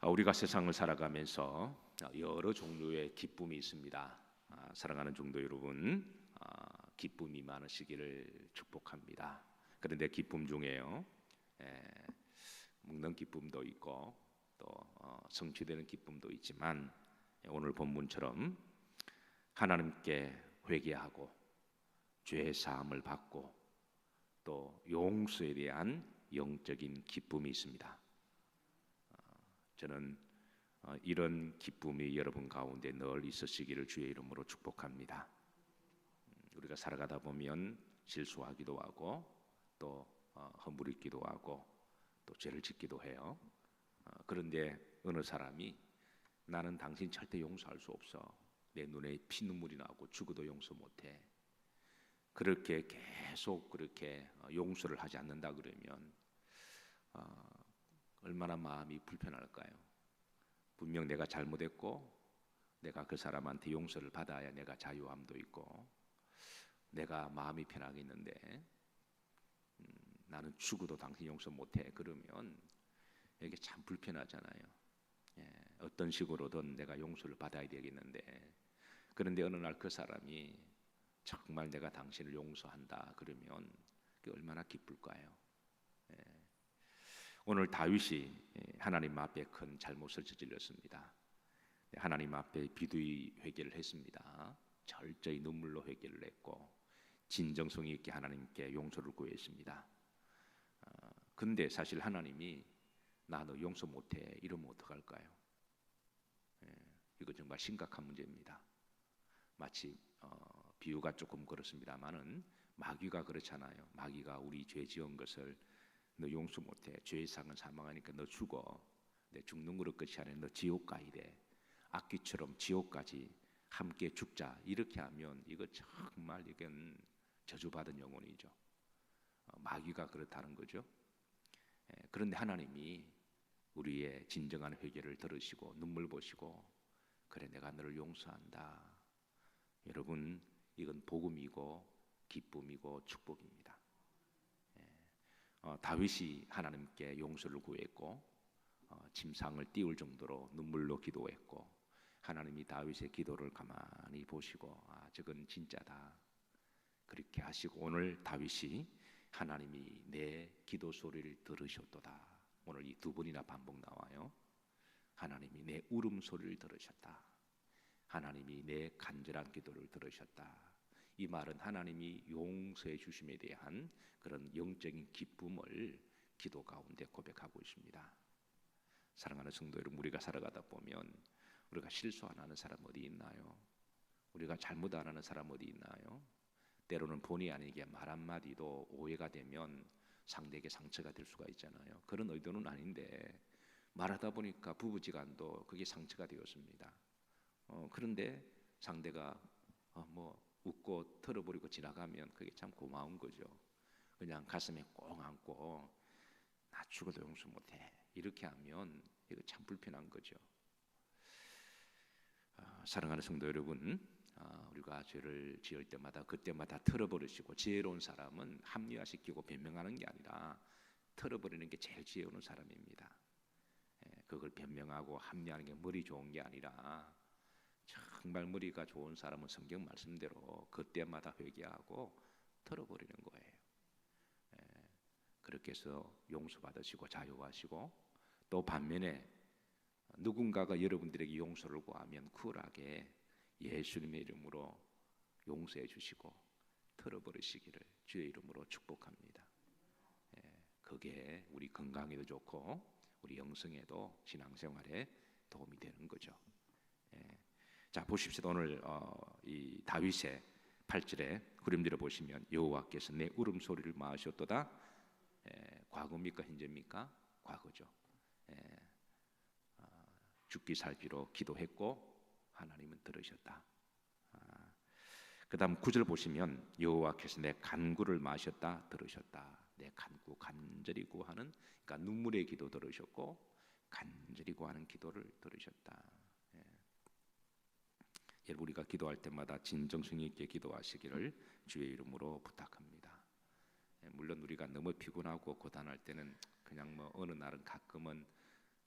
우리가 세상을 살아가면서 여러 종류의 기쁨이 있습니다. 사랑하는 종도 여러분, 기쁨이 많으시기를 축복합니다. 그런데 기쁨 중에요, 먹는 기쁨도 있고 또 성취되는 기쁨도 있지만, 오늘 본문처럼 하나님께 회개하고 죄 사함을 받고 또 용서에 대한 영적인 기쁨이 있습니다. 저는 이런 기쁨이 여러분 가운데 늘 있으시기를 주의 이름으로 축복합니다. 우리가 살아가다 보면 실수하기도 하고 또 허물있기도 하고 또 죄를 짓기도 해요. 그런데 어느 사람이 나는 당신 절대 용서할 수 없어, 내 눈에 피눈물이 나고 죽어도 용서 못해, 그렇게 계속 그렇게 용서를 하지 않는다 그러면 얼마나 마음이 불편할까요? 분명 내가 잘못했고 내가 그 사람한테 용서를 받아야 내가 자유함도 있고 내가 마음이 편하겠는데, 나는 죽어도 당신 용서 못해 그러면 이게 참 불편하잖아요. 어떤 식으로든 내가 용서를 받아야 되겠는데, 그런데 어느 날 그 사람이 정말 내가 당신을 용서한다 그러면 그게 얼마나 기쁠까요? 오늘 다윗이 하나님 앞에 큰 잘못을 저질렀습니다. 하나님 앞에 비두의 회개를 했습니다. 철저히 눈물로 회개를 했고 진정성 있게 하나님께 용서를 구했습니다. 근데 사실 하나님이 나 너 용서 못해 이러면 어떡할까요? 이거 정말 심각한 문제입니다. 마치 비유가 조금 그렇습니다만은 마귀가 그렇잖아요. 마귀가 우리 죄 지은 것을 너 용서 못해, 죄상은 사망하니까 너 죽어, 내 죽는 거로 끝이 아니라 너 지옥 가야 돼, 악귀처럼 지옥까지 함께 죽자, 이렇게 하면 이거 정말 이건 저주받은 영혼이죠. 마귀가 그렇다는 거죠. 그런데 하나님이 우리의 진정한 회개를 들으시고 눈물 보시고 그래 내가 너를 용서한다. 여러분, 이건 복음이고 기쁨이고 축복입니다. 다윗이 하나님께 용서를 구했고 침상을 띄울 정도로 눈물로 기도했고 하나님이 다윗의 기도를 가만히 보시고 저건 진짜다 그렇게 하시고, 오늘 다윗이 하나님이 내 기도 소리를 들으셨도다, 오늘 이 두 번이나 반복 나와요. 하나님이 내 울음소리를 들으셨다, 하나님이 내 간절한 기도를 들으셨다. 이 말은 하나님이 용서해 주심에 대한 그런 영적인 기쁨을 기도 가운데 고백하고 있습니다. 사랑하는 성도 여러분, 우리가 살아가다 보면 우리가 실수 안 하는 사람 어디 있나요? 우리가 잘못 안 하는 사람 어디 있나요? 때로는 본의 아니게 말 한마디도 오해가 되면 상대에게 상처가 될 수가 있잖아요. 그런 의도는 아닌데 말하다 보니까 부부지간도 그게 상처가 되었습니다. 그런데 상대가 뭐 웃고 털어버리고 지나가면 그게 참 고마운 거죠. 그냥 가슴에 꼭 안고 나 죽어도 용서 못해 이렇게 하면 이거 참 불편한 거죠. 사랑하는 성도 여러분, 우리가 죄를 지을 때마다 그때마다 털어버리시고, 지혜로운 사람은 합리화시키고 변명하는 게 아니라 털어버리는 게 제일 지혜로운 사람입니다. 그걸 변명하고 합리화하는 게 머리 좋은 게 아니라, 정말 머리가 좋은 사람은 성경 말씀대로 그때마다 회개하고 털어버리는 거예요. 그렇게 해서 용서받으시고 자유하시고, 또 반면에 누군가가 여러분들에게 용서를 구하면 쿨하게 예수님의 이름으로 용서해 주시고 털어버리시기를 주의 이름으로 축복합니다. 그게 우리 건강에도 좋고 우리 영성에도 신앙생활에 도움이 되는 거죠. 자, 보십시오. 오늘 이 다윗의 8절에 구름들어 보시면 여호와께서 내 울음소리를 마으셨도다. 과거입니까 현재입니까? 과거죠. 죽기 살기로 기도했고 하나님은 들으셨다. 그 다음 9절 보시면 여호와께서 내 간구를 마셨다, 들으셨다. 내 간구, 간절히 구하는, 그러니까 눈물의 기도 들으셨고 간절히 구하는 기도를 들으셨다. 여러분, 우리가 기도할 때마다 진정성 있게 기도하시기를 주의 이름으로 부탁합니다. 물론 우리가 너무 피곤하고 고단할 때는 그냥 뭐 어느 날은 가끔은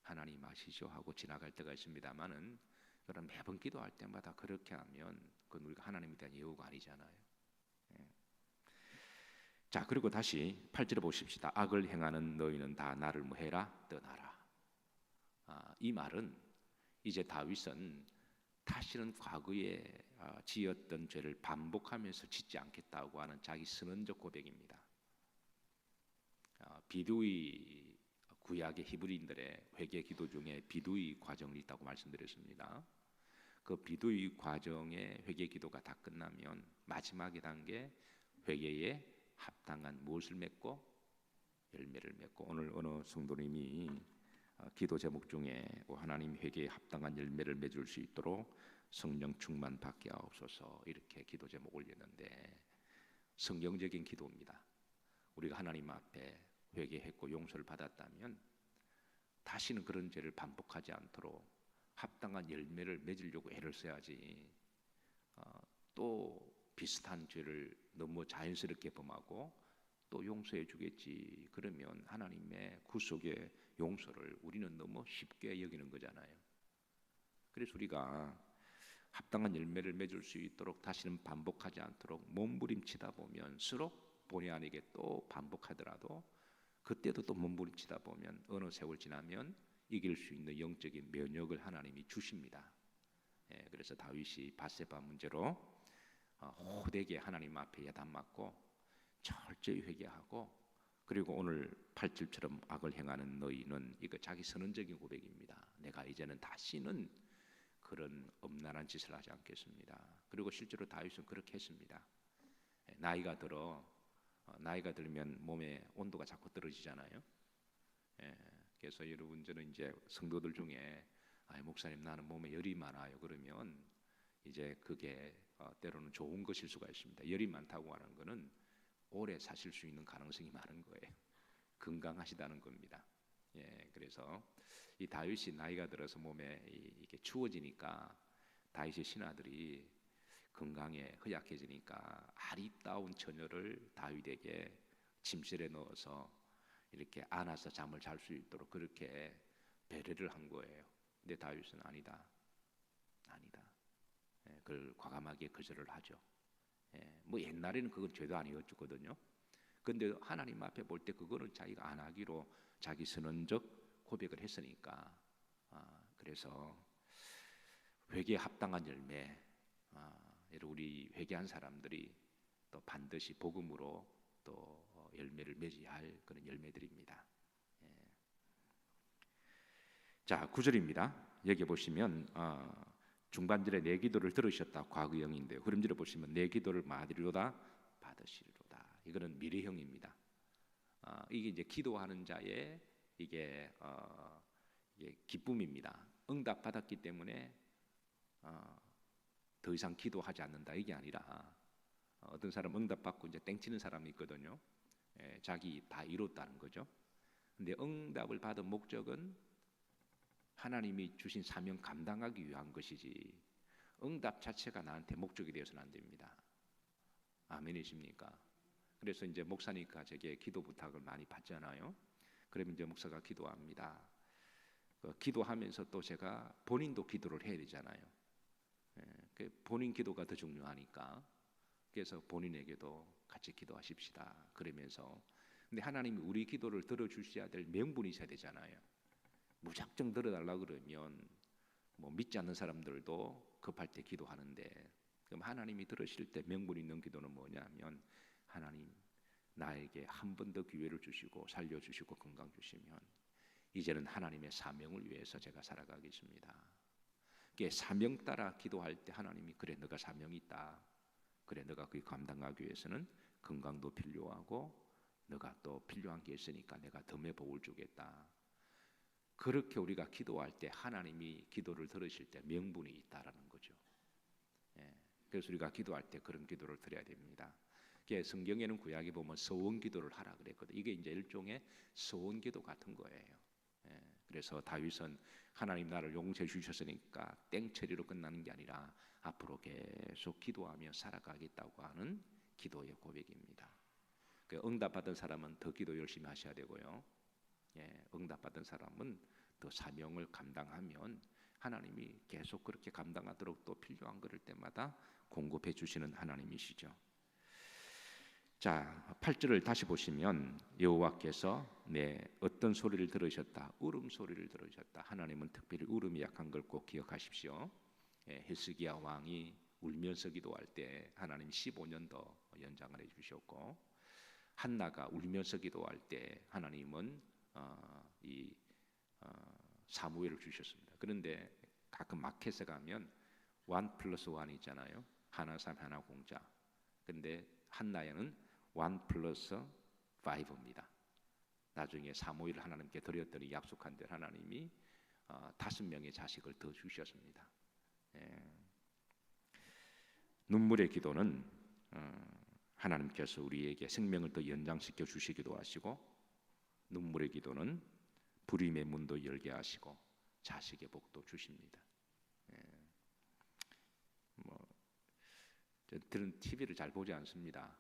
하나님 아시죠 하고 지나갈 때가 있습니다만은, 그런 매번 기도할 때마다 그렇게 하면 그건 우리가 하나님에 대한 예우가 아니잖아요. 예. 자, 그리고 다시 8절에 보십시다. 악을 행하는 너희는 다 나를 뭐 해라? 떠나라. 이 말은 이제 다윗은 다시는 과거에 지었던 죄를 반복하면서 짓지 않겠다고 하는 자기 선언적 고백입니다. 비두의 구약의 히브리인들의 회개 기도 중에 비두의 과정이 있다고 말씀드렸습니다. 그 비두의 과정의 회개 기도가 다 끝나면 마지막의 단계 회개에 합당한 무엇을 맺고 열매를 맺고, 오늘 어느 성도님이 기도 제목 중에 하나님 회개에 합당한 열매를 맺을 수 있도록 성령 충만 받게 하옵소서 이렇게 기도 제목 올렸는데, 성경적인 기도입니다. 우리가 하나님 앞에 회개했고 용서를 받았다면 다시는 그런 죄를 반복하지 않도록 합당한 열매를 맺으려고 애를 써야지, 또 비슷한 죄를 너무 자연스럽게 범하고 또 용서해 주겠지 그러면 하나님의 구속의 용서를 우리는 너무 쉽게 여기는 거잖아요. 그래서 우리가 합당한 열매를 맺을 수 있도록 다시는 반복하지 않도록 몸부림치다 보면 수록 본의 아니게 또 반복하더라도 그때도 또 몸부림치다 보면 어느 세월 지나면 이길 수 있는 영적인 면역을 하나님이 주십니다. 예, 그래서 다윗이 밧세바 문제로 호되게 하나님 앞에 야단 맞고 철저히 회개하고, 그리고 오늘 8절처럼 악을 행하는 너희는, 이거 자기 선언적인 고백입니다. 내가 이제는 다시는 그런 엄란한 짓을 하지 않겠습니다. 그리고 실제로 다윗은 그렇게 했습니다. 나이가 들면 몸의 온도가 자꾸 떨어지잖아요. 그래서 여러분, 저는 이제 성도들 중에 목사님 나는 몸에 열이 많아요 그러면 이제 그게 때로는 좋은 것일 수가 있습니다. 열이 많다고 하는 거는 오래 사실 수 있는 가능성이 많은 거예요. 건강하시다는 겁니다. 그래서 이 다윗이 나이가 들어서 몸에 이게 추워지니까 다윗의 신하들이 건강에 허약해지니까 아리따운 처녀를 다윗에게 침실에 넣어서 이렇게 안아서 잠을 잘 수 있도록 그렇게 배려를 한 거예요. 근데 다윗은 아니다. 그걸 과감하게 거절을 하죠. 뭐 옛날에는 그건 죄도 아니었거든요. 근데 하나님 앞에 볼 때 그거는 자기가 안 하기로 자기 선언적 고백을 했으니까, 그래서 회개에 합당한 열매, 우리 회개한 사람들이 또 반드시 복음으로 또 열매를 맺어야 할 그런 열매들입니다. 자, 9절입니다. 여기 보시면 중반절에 내 기도를 들으셨다 과거형인데요. 흐름절에 보시면 내 기도를 받으리로다 받으시리로다. 이거는 미래형입니다. 이게 이제 기도하는 자의 이게 기쁨입니다. 응답 받았기 때문에 더 이상 기도하지 않는다 이게 아니라, 어떤 사람 응답 받고 이제 땡치는 사람이 있거든요. 자기 다 이뤘다는 거죠. 근데 응답을 받은 목적은 하나님이 주신 사명 감당하기 위한 것이지 응답 자체가 나한테 목적이 되어서는 안 됩니다. 아멘이십니까? 그래서 이제 목사니까 제게 기도 부탁을 많이 받잖아요. 그러면 이제 목사가 기도합니다. 기도하면서 또 제가 본인도 기도를 해야 되잖아요. 본인 기도가 더 중요하니까, 그래서 본인에게도 같이 기도하십시다 그러면서, 근데 하나님이 우리 기도를 들어주셔야 될 명분이 있어야 되잖아요. 무작정 들어달라 그러면 뭐 믿지 않는 사람들도 급할 때 기도하는데, 그럼 하나님이 들으실 때 명분 있는 기도는 뭐냐면, 하나님 나에게 한 번 더 기회를 주시고 살려주시고 건강 주시면 이제는 하나님의 사명을 위해서 제가 살아가겠습니다. 사명 따라 기도할 때 하나님이 그래 너가 사명이 있다, 그래 너가 그게 감당하기 위해서는 건강도 필요하고 너가 또 필요한 게 있으니까 내가 덤의 복을 주겠다. 그렇게 우리가 기도할 때 하나님이 기도를 들으실 때 명분이 있다라는 거죠. 그래서 우리가 기도할 때 그런 기도를 드려야 됩니다. 성경에는 구약에 보면 서원 기도를 하라 그랬거든요. 이게 이제 일종의 서원 기도 같은 거예요. 그래서 다윗은 하나님 나를 용서해 주셨으니까 땡처리로 끝나는 게 아니라 앞으로 계속 기도하며 살아가겠다고 하는 기도의 고백입니다. 응답받은 사람은 더 기도 열심히 하셔야 되고요. 응답받은 사람은 더 사명을 감당하면 하나님이 계속 그렇게 감당하도록 또 필요한 그럴 때마다 공급해 주시는 하나님이시죠. 자, 8절을 다시 보시면 여호와께서 내 어떤 소리를 들으셨다. 울음소리를 들으셨다. 하나님은 특별히 울음이 약한 걸 꼭 기억하십시오. 히스기야 왕이 울면서 기도할 때 하나님 15년 더 연장을 해 주셨고, 한나가 울면서 기도할 때 하나님은 사무엘을 주셨습니다. 그런데 가끔 마켓에 가면 1+1 있잖아요. 하나 삼 하나 공짜. 근데 한나에는 1+5입니다. 나중에 사무엘을 하나님께 드렸더니 약속한 대로 하나님이 5명의 자식을 더 주셨습니다. 눈물의 기도는 하나님께서 우리에게 생명을 더 연장시켜 주시기도 하시고, 눈물의 기도는 불임의 문도 열게 하시고 자식의 복도 주십니다. 저들은 TV를 잘 보지 않습니다.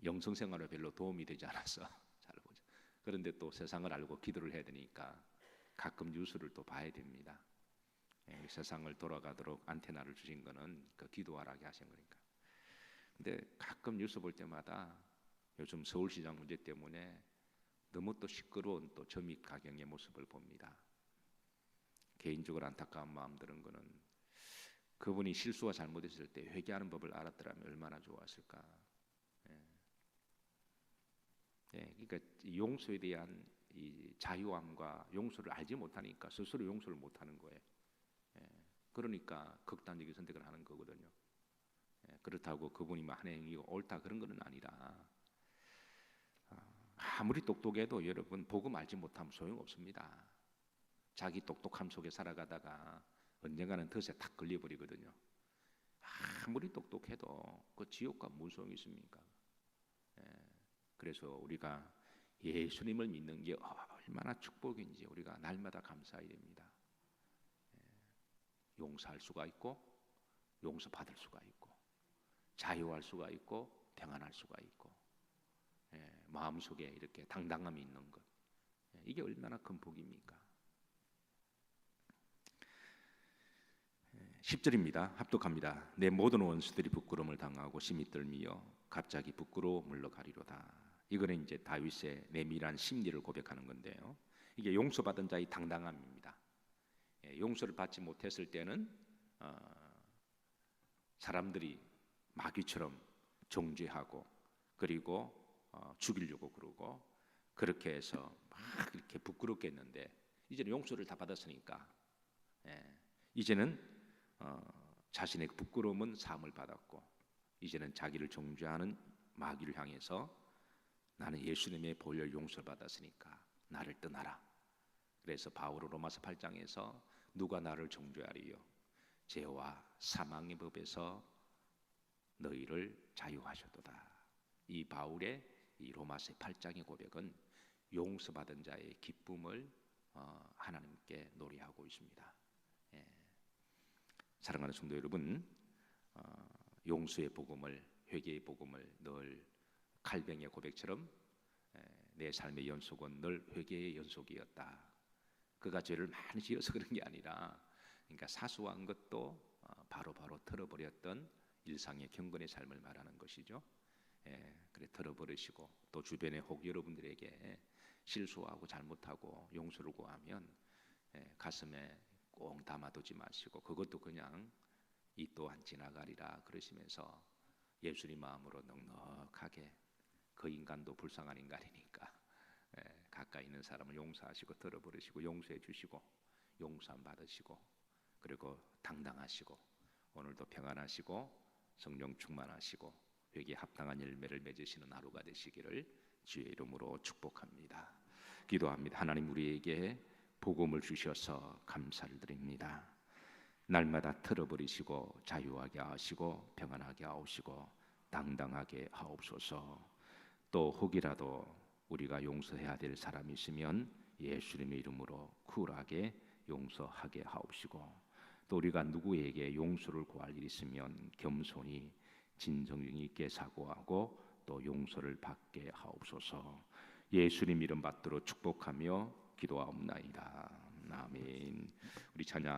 영성생활에 별로 도움이 되지 않아서 잘 보죠. 그런데 또 세상을 알고 기도를 해야 되니까 가끔 뉴스를 또 봐야 됩니다. 세상을 돌아가도록 안테나를 주신 거는 그 기도하라게 하신 거니까. 근데 가끔 뉴스 볼 때마다 요즘 서울시장 문제 때문에 너무 또 시끄러운 또 점입 가경의 모습을 봅니다. 개인적으로 안타까운 마음 드는 거는 그분이 실수와 잘못했을 때 회개하는 법을 알았더라면 얼마나 좋았을까. 그러니까 용서에 대한 이 자유함과 용서를 알지 못하니까 스스로 용서를 못하는 거예요. 그러니까 극단적인 선택을 하는 거거든요. 그렇다고 그분이 한 행위가 옳다 그런 것은 아니라, 아무리 똑똑해도 여러분 복음 알지 못하면 소용없습니다. 자기 똑똑함 속에 살아가다가 언젠가는 덫에 탁 걸려버리거든요. 아무리 똑똑해도 그 지옥과 무슨 소용이 있습니까? 그래서 우리가 예수님을 믿는 게 얼마나 축복인지 우리가 날마다 감사해야 됩니다. 용서할 수가 있고 용서받을 수가 있고 자유할 수가 있고 평안할 수가 있고, 마음속에 이렇게 당당함이 있는 것, 이게 얼마나 큰 복입니까? 10절입니다. 합독합니다. 내 모든 원수들이 부끄러움을 당하고 심히 떨미어 갑자기 부끄러워 물러가리로다. 이거는 이제 다윗의 내밀한 심리를 고백하는 건데요. 이게 용서받은 자의 당당함입니다. 용서를 받지 못했을 때는 사람들이 마귀처럼 정죄하고 그리고 죽이려고 그러고 그렇게 해서 막 이렇게 부끄럽게 했는데, 이제는 용서를 다 받았으니까 이제는 자신의 부끄러움은 사함을 받았고, 이제는 자기를 정죄하는 마귀를 향해서 나는 예수님의 보혈 용서를 받았으니까 나를 떠나라. 그래서 바울은 로마서 8장에서 누가 나를 정죄하리요? 죄와 사망의 법에서 너희를 자유하셨도다. 이 바울의 이 로마서 8장의 고백은 용서받은 자의 기쁨을 하나님께 노래하고 있습니다. 사랑하는 성도 여러분, 용서의 복음을, 회개의 복음을 늘 칼뱅의 고백처럼 내 삶의 연속은 늘 회개의 연속이었다. 그가 죄를 많이 지어서 그런 게 아니라, 그러니까 사소한 것도 바로바로 털어버렸던 일상의 경건의 삶을 말하는 것이죠. 그래 털어버리시고 또 주변의 혹 여러분들에게 실수하고 잘못하고 용서를 구하면 가슴에 꼭 담아두지 마시고 그것도 그냥 이 또한 지나가리라 그러시면서 예수님 마음으로 넉넉하게, 그 인간도 불쌍한 인간이니까 가까이 있는 사람을 용서하시고 털어버리시고 용서해 주시고 용서함 받으시고 그리고 당당하시고 오늘도 평안하시고 성령 충만하시고 회개에 합당한 열매를 맺으시는 하루가 되시기를 주의 이름으로 축복합니다. 기도합니다. 하나님, 우리에게 복음을 주셔서 감사를 드립니다. 날마다 털어버리시고 자유하게 하시고 평안하게 하시고 당당하게 하옵소서. 또 혹이라도 우리가 용서해야 될 사람이 있으면 예수님의 이름으로 쿨하게 용서하게 하옵시고, 또 우리가 누구에게 용서를 구할 일이 있으면 겸손히 진정 있게 사고하고 또 용서를 받게 하옵소서. 예수님 이름 받들어 축복하며 기도하옵나이다. 아멘. 우리 찬양